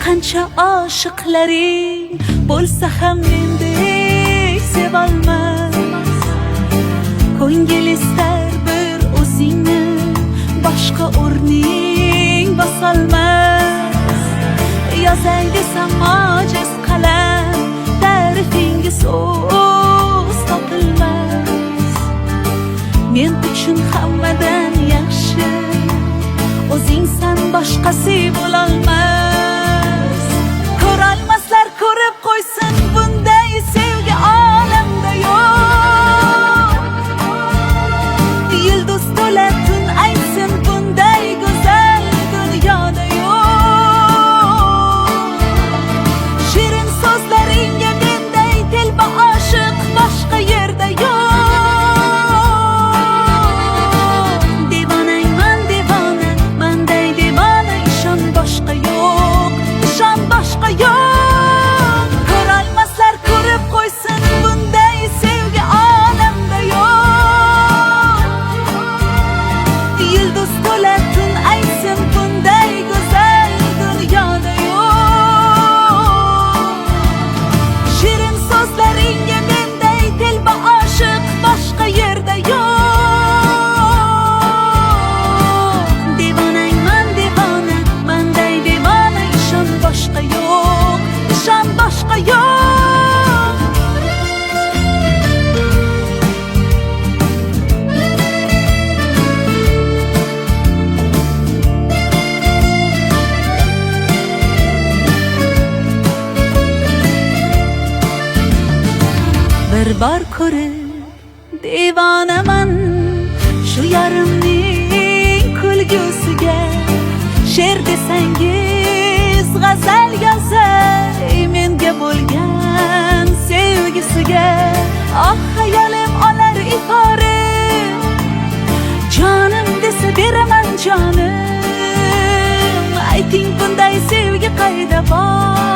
qancha oshiqlaring bo'lsa ham mendek sevolmas. Ko'ngil istar bir o'zingni, boshqa o'rning bosolmas. Yozay desam ojiz qalam, ta'rifinga so'z topilmas. Men uchun hammadan yaxshi o'zingsan, boshqasi bo'lolmas. Ko'rolmaslar ko'rib qo'ysin, bunday sevgi olamda yo'q. Yulduz to'la tun aytsin, bunday go'zal dunyoda yo'q. Shirin so'zlaringga menday telba oshiq boshqa yerda yo'q. Devonangman devona, manday devona, ishon boshqa yo'q, ishon boshqa yo'q. Ko'rolmaslar ko'rib qo'ysin, bunday sevgi olamda yo'q. Yulduz to'la tun aytsin, bunday go'zal dunyoda yo'q. Shirin so'zlaringga menday telba oshiq boshqa yerda yo'q. Devonangman devona, manday devona, ishon boshqa yo'q, ishon boshqa yo'q. Bir bor ko'rib devonaman shu yarimning kulgusiga. She'r desangiz g'azal yozay menga bo'lgan sevgisiga. Oh hayolim olar ifora, jonim desa beraman jonim. Ayting bunday sevgi qayda bor?